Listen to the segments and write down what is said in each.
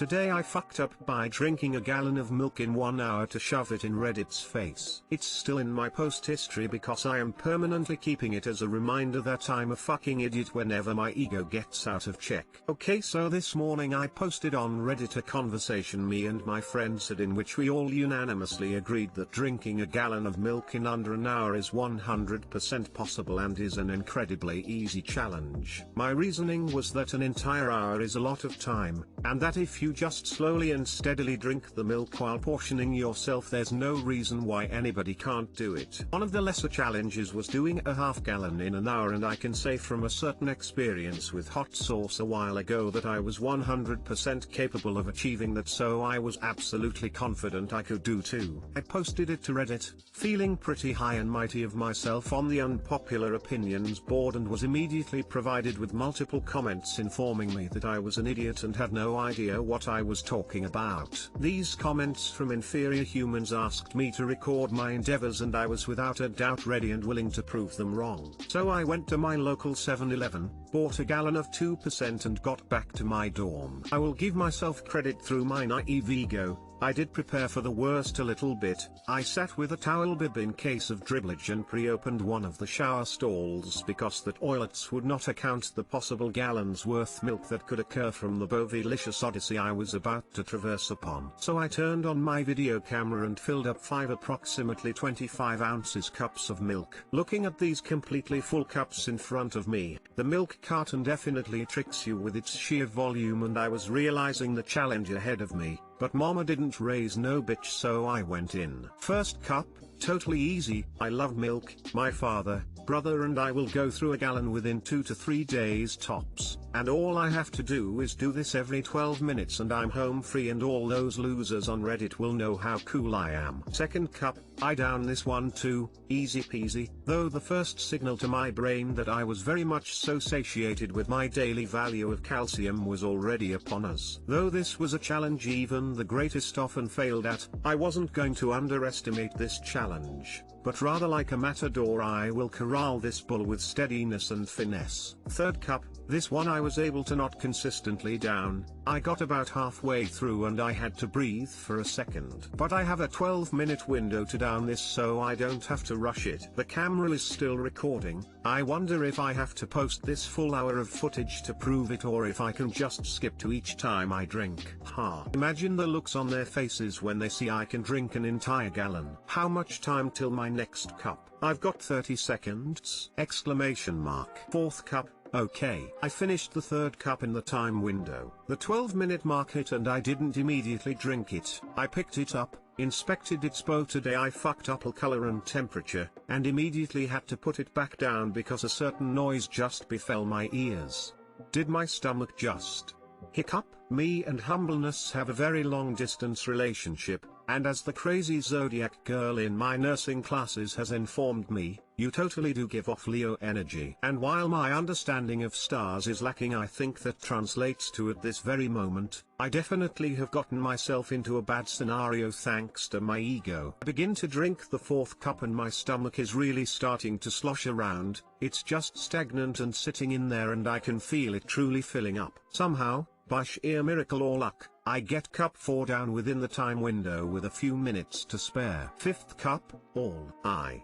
Today I fucked up by drinking a gallon of milk in 1 hour to shove it in Reddit's face. It's still in my post history because I am permanently keeping it as a reminder that I'm a fucking idiot whenever my ego gets out of check. Okay, so this morning I posted on Reddit a conversation me and my friends had in which we all unanimously agreed that drinking a gallon of milk in under an hour is 100% possible and is an incredibly easy challenge. My reasoning was that an entire hour is a lot of time, and that if you just slowly and steadily drink the milk while portioning yourself, there's no reason why anybody can't do it. One of the lesser challenges was doing a half gallon in an hour, and I can say from a certain experience with hot sauce a while ago that I was 100% capable of achieving that, so I was absolutely confident I could do too. I posted it to Reddit, feeling pretty high and mighty of myself on the unpopular opinions board, and was immediately provided with multiple comments informing me that I was an idiot and had no idea what I was talking about. These comments from inferior humans asked me to record my endeavors, and I was without a doubt ready and willing to prove them wrong. So I went to my local 7-Eleven, bought a gallon of 2% and got back to my dorm. I will give myself credit through my naive ego. I did prepare for the worst a little bit. I sat with a towel bib in case of dribblage and pre-opened one of the shower stalls because the toilets would not account the possible gallons worth milk that could occur from the bovilicious odyssey I was about to traverse upon. So I turned on my video camera and filled up 5 approximately 25 ounces cups of milk. Looking at these completely full cups in front of me, the milk carton definitely tricks you with its sheer volume, and I was realizing the challenge ahead of me. But mama didn't raise no bitch, so I went in. First cup, totally easy. I love milk. My father, brother and I will go through a gallon within 2 to 3 days tops. And all I have to do is do this every 12 minutes and I'm home free, and all those losers on Reddit will know how cool I am. Second cup, I down this one too, easy peasy. Though the first signal to my brain that I was very much so satiated with my daily value of calcium was already upon us. Though this was a challenge even the greatest often failed at, I wasn't going to underestimate this challenge, but rather like a matador I will corral this bull with steadiness and finesse. Third cup, this one I was able to not consistently down. I got about halfway through and I had to breathe for a second. But I have a 12-minute window to down this, so I don't have to rush it. The camera is still recording. I wonder if I have to post this full hour of footage to prove it, or if I can just skip to each time I drink. Ha. Imagine the looks on their faces when they see I can drink an entire gallon. How much time till my next cup? I've got 30 seconds! Exclamation mark. Fourth cup. Okay. I finished the third cup in the time window. The 12-minute mark hit and I didn't immediately drink it. I picked it up, inspected its bow. Today I fucked up color and temperature, and immediately had to put it back down because a certain noise just befell my ears. Did my stomach just hiccup? Me and humbleness have a very long distance relationship, and as the crazy zodiac girl in my nursing classes has informed me, you totally do give off Leo energy. And while my understanding of stars is lacking, I think that translates to at this very moment, I definitely have gotten myself into a bad scenario thanks to my ego. I begin to drink the fourth cup and my stomach is really starting to slosh around. It's just stagnant and sitting in there, and I can feel it truly filling up. Somehow, by sheer miracle or luck, I get cup 4 down within the time window with a few minutes to spare. Fifth cup, all I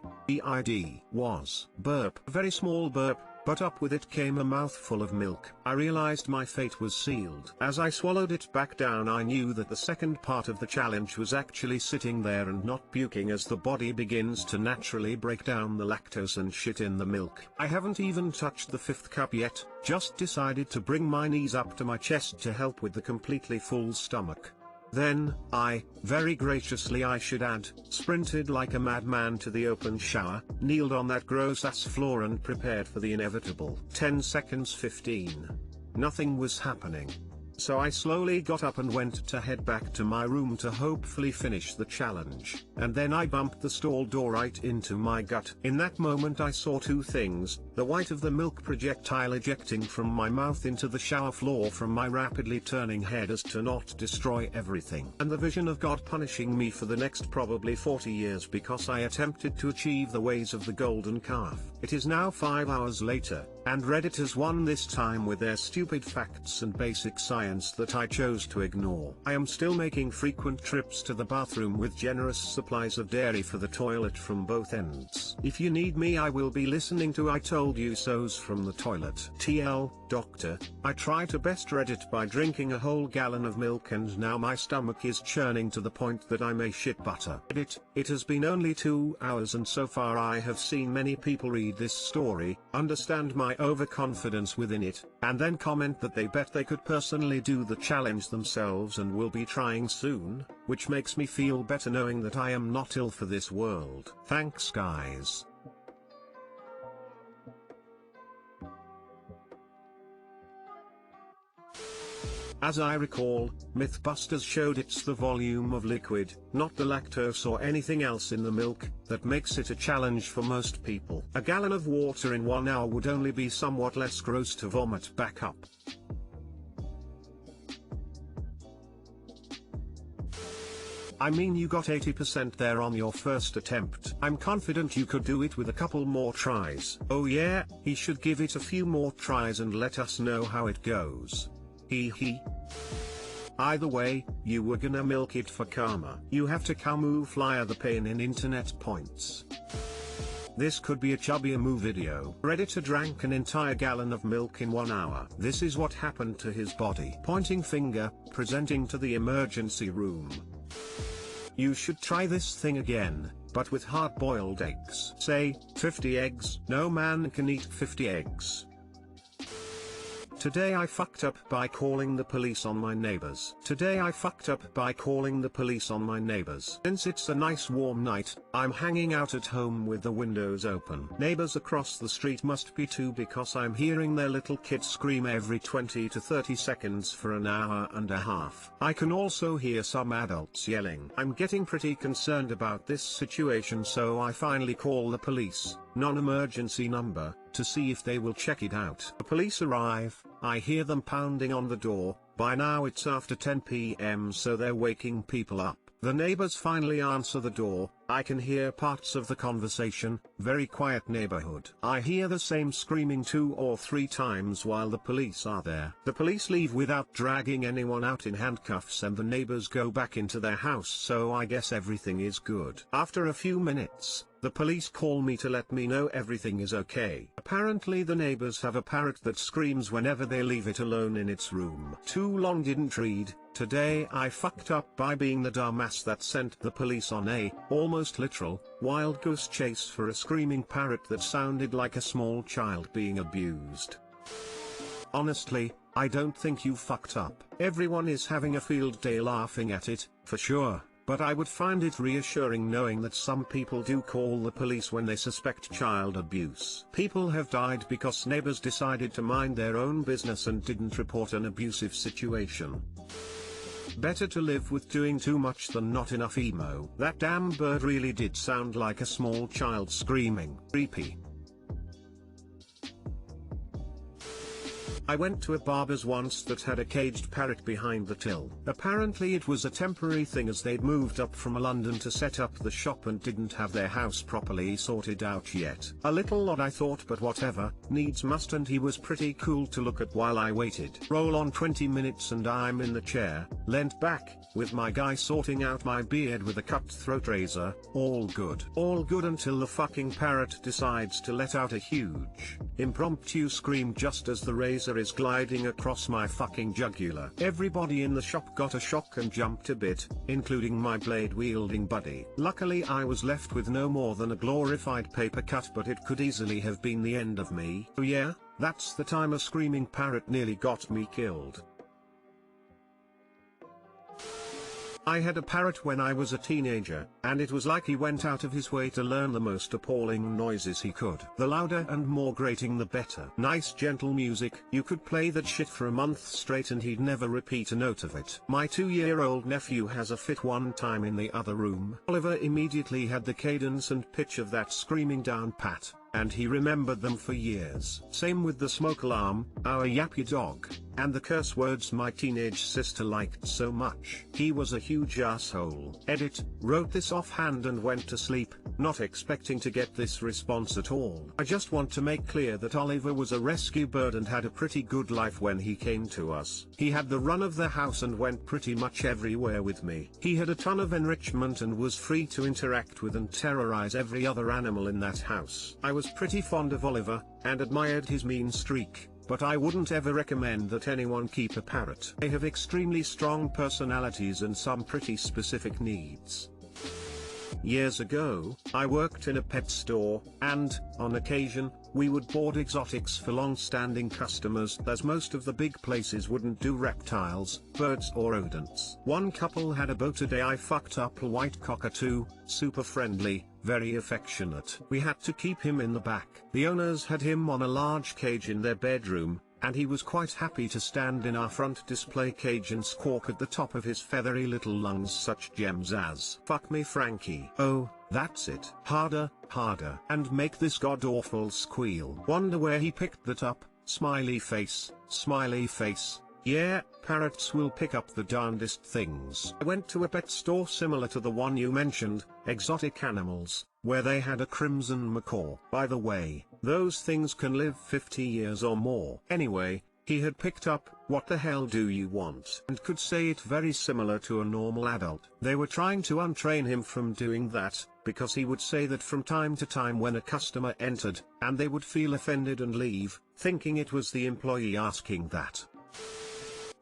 did was burp. A very small burp, but up with it came a mouthful of milk. I realized my fate was sealed. As I swallowed it back down, I knew that the second part of the challenge was actually sitting there and not puking as the body begins to naturally break down the lactose and shit in the milk. I haven't even touched the fifth cup yet, just decided to bring my knees up to my chest to help with the completely full stomach. Then, I, very graciously I should add, sprinted like a madman to the open shower, kneeled on that gross ass floor and prepared for the inevitable. 10 seconds 15. Nothing was happening. So I slowly got up and went to head back to my room to hopefully finish the challenge. And then I bumped the stall door right into my gut. In that moment I saw two things: the white of the milk projectile ejecting from my mouth into the shower floor from my rapidly turning head as to not destroy everything, and the vision of God punishing me for the next probably 40 years because I attempted to achieve the ways of the golden calf. It is now 5 hours later, and Reddit has won this time with their stupid facts and basic science that I chose to ignore. I am still making frequent trips to the bathroom with generous supplies of dairy for the toilet from both ends. If you need me, I will be listening to I Told You So's from the toilet. TL, doctor, I try to best Reddit by drinking a whole gallon of milk and now my stomach is churning to the point that I may shit butter. It has been only 2 hours and so far I have seen many people read this story, understand my overconfidence within it, and then comment that they bet they could personally do the challenge themselves and will be trying soon, which makes me feel better knowing that I am not ill for this world. Thanks guys. As I recall, Mythbusters showed it's the volume of liquid, not the lactose or anything else in the milk, that makes it a challenge for most people. A gallon of water in 1 hour would only be somewhat less gross to vomit back up. I mean, you got 80% there on your first attempt. I'm confident you could do it with a couple more tries. Oh yeah, he should give it a few more tries and let us know how it goes. Hee. Either way, you were gonna milk it for karma. You have to camouflage the pain in internet points. This could be a chubby moo video. Redditor drank an entire gallon of milk in 1 hour. This is what happened to his body. Pointing finger, presenting to the emergency room. You should try this thing again, but with hard-boiled eggs. Say, 50 eggs. No man can eat 50 eggs. Today I fucked up by calling the police on my neighbors. Since it's a nice warm night, I'm hanging out at home with the windows open. Neighbors across the street must be too because I'm hearing their little kids scream every 20 to 30 seconds for an hour and a half. I can also hear some adults yelling. I'm getting pretty concerned about this situation, so I finally call the police, non-emergency number, to see if they will check it out. The police arrive, I hear them pounding on the door. By now it's after 10 PM, so they're waking people up. The neighbors finally answer the door. I can hear parts of the conversation. Very quiet neighborhood. I hear the same screaming 2 or 3 times while the police are there. The police leave without dragging anyone out in handcuffs and the neighbors go back into their house, so I guess everything is good. After a few minutes, the police call me to let me know everything is okay. Apparently the neighbors have a parrot that screams whenever they leave it alone in its room. Too long didn't read. Today I fucked up by being the dumbass that sent the police on a, almost literal, wild goose chase for a screaming parrot that sounded like a small child being abused. Honestly, I don't think you fucked up. Everyone is having a field day laughing at it, for sure. But I would find it reassuring knowing that some people do call the police when they suspect child abuse. People have died because neighbors decided to mind their own business and didn't report an abusive situation. Better to live with doing too much than not enough emo. That damn bird really did sound like a small child screaming. Creepy. I went to a barber's once that had a caged parrot behind the till. Apparently it was a temporary thing as they'd moved up from London to set up the shop and didn't have their house properly sorted out yet. A little odd I thought, but whatever, needs must, and he was pretty cool to look at while I waited. Roll on 20 minutes and I'm in the chair, leant back, with my guy sorting out my beard with a cutthroat razor. All good. All good until the fucking parrot decides to let out a huge, impromptu scream just as the razor is gliding across my fucking jugular. Everybody in the shop got a shock and jumped a bit, including my blade-wielding buddy. Luckily I was left with no more than a glorified paper cut, but it could easily have been the end of me. Oh yeah, that's the time a screaming parrot nearly got me killed. I had a parrot when I was a teenager, and it was like he went out of his way to learn the most appalling noises he could. The louder and more grating the better. Nice gentle music. You could play that shit for a month straight and he'd never repeat a note of it. My 2-year-old nephew has a fit one time in the other room. Oliver immediately had the cadence and pitch of that screaming down pat, and he remembered them for years. Same with the smoke alarm, our yappy dog, and the curse words my teenage sister liked so much. He was a huge asshole. Edit, wrote this offhand and went to sleep, not expecting to get this response at all. I just want to make clear that Oliver was a rescue bird and had a pretty good life when he came to us. He had the run of the house and went pretty much everywhere with me. He had a ton of enrichment and was free to interact with and terrorize every other animal in that house. I was pretty fond of Oliver, and admired his mean streak, but I wouldn't ever recommend that anyone keep a parrot. They have extremely strong personalities and some pretty specific needs. Years ago, I worked in a pet store, and, on occasion, we would board exotics for long-standing customers, as most of the big places wouldn't do reptiles, birds or rodents. One couple had a boat today. I fucked up a white cockatoo, super friendly, very affectionate. We had to keep him in the back. The owners had him on a large cage in their bedroom, and he was quite happy to stand in our front display cage and squawk at the top of his feathery little lungs such gems as "Fuck me Frankie. Oh, that's it. Harder, harder." And make this god-awful squeal. Wonder where he picked that up, smiley face, smiley face. Yeah, parrots will pick up the darndest things. I went to a pet store similar to the one you mentioned, Exotic Animals, where they had a crimson macaw. By the way, those things can live 50 years or more. Anyway, he had picked up "What the hell do you want?" and could say it very similar to a normal adult. They were trying to untrain him from doing that, because he would say that from time to time when a customer entered, and they would feel offended and leave, thinking it was the employee asking that.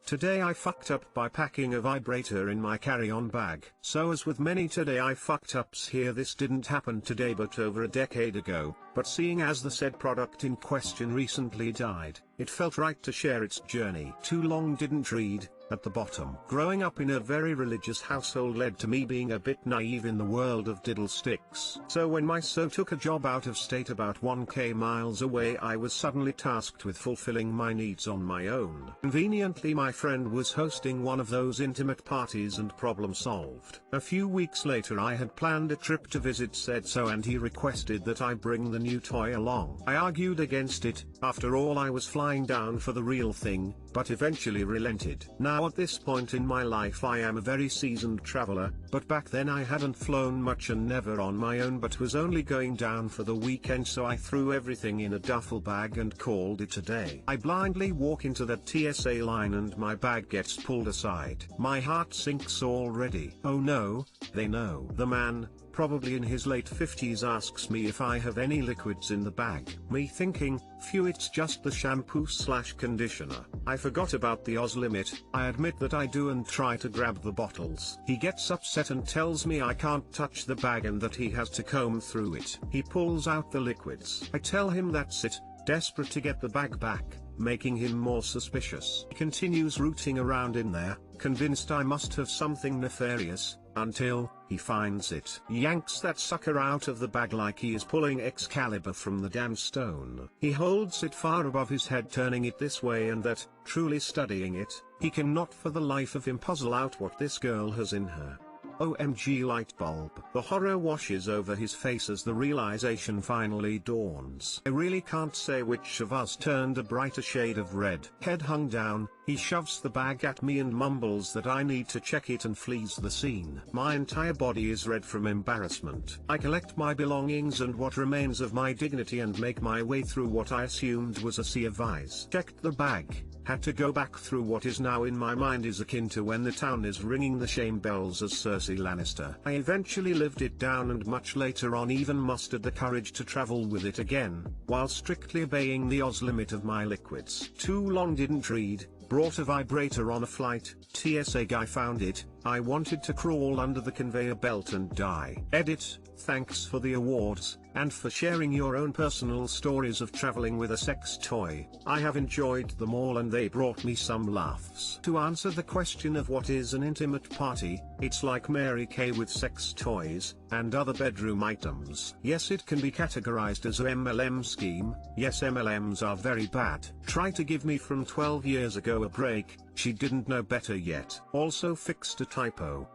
Today I fucked up by packing a vibrator in my carry-on bag. So as with many today I fucked ups here, this didn't happen today but over a decade ago, but seeing as the said product in question recently died, it felt right to share its journey. Too long didn't read. At the bottom. Growing up in a very religious household led to me being a bit naive in the world of diddlesticks. So when my so took a job out of state about 1k miles away, I was suddenly tasked with fulfilling my needs on my own. Conveniently my friend was hosting one of those intimate parties and problem solved. A few weeks later I had planned a trip to visit said so and he requested that I bring the new toy along. I argued against it, after all I was flying down for the real thing, but eventually relented. Now at this point in my life I am a very seasoned traveler, but back then I hadn't flown much and never on my own but was only going down for the weekend, so I threw everything in a duffel bag and called it a day. I blindly walk into that TSA line and my bag gets pulled aside. My heart sinks already. Oh no, they know. The man, probably in his late 50s, asks me if I have any liquids in the bag. Me thinking, phew, it's just the shampoo/conditioner. I forgot about the Oz limit. I admit that I do and try to grab the bottles. He gets upset and tells me I can't touch the bag and that he has to comb through it. He pulls out the liquids. I tell him that's it, desperate to get the bag back, making him more suspicious. He continues rooting around in there, convinced I must have something nefarious, until he finds it. Yanks that sucker out of the bag like he is pulling Excalibur from the damn stone. He holds it far above his head, turning it this way and that, truly studying it. He cannot for the life of him puzzle out what this girl has in her. OMG light bulb. The horror washes over his face as the realization finally dawns. I really can't say which of us turned a brighter shade of red. Head hung down, he shoves the bag at me and mumbles that I need to check it and flees the scene. My entire body is red from embarrassment. I collect my belongings and what remains of my dignity and make my way through what I assumed was a sea of ice. Checked the bag, had to go back through what is now in my mind is akin to when the town is ringing the shame bells as Cersei Lannister. I eventually lived it down and much later on even mustered the courage to travel with it again, while strictly obeying the Oz limit of my liquids. Too long didn't read. Brought a vibrator on a flight. TSA guy found it. I wanted to crawl under the conveyor belt and die. Edit. Thanks for the awards, and for sharing your own personal stories of traveling with a sex toy. I have enjoyed them all and they brought me some laughs. To answer the question of what is an intimate party, it's like Mary Kay with sex toys, and other bedroom items. Yes, it can be categorized as a MLM scheme. Yes, MLMs are very bad. Try to give me from 12 years ago a break. She didn't know better yet. Also fixed a typo.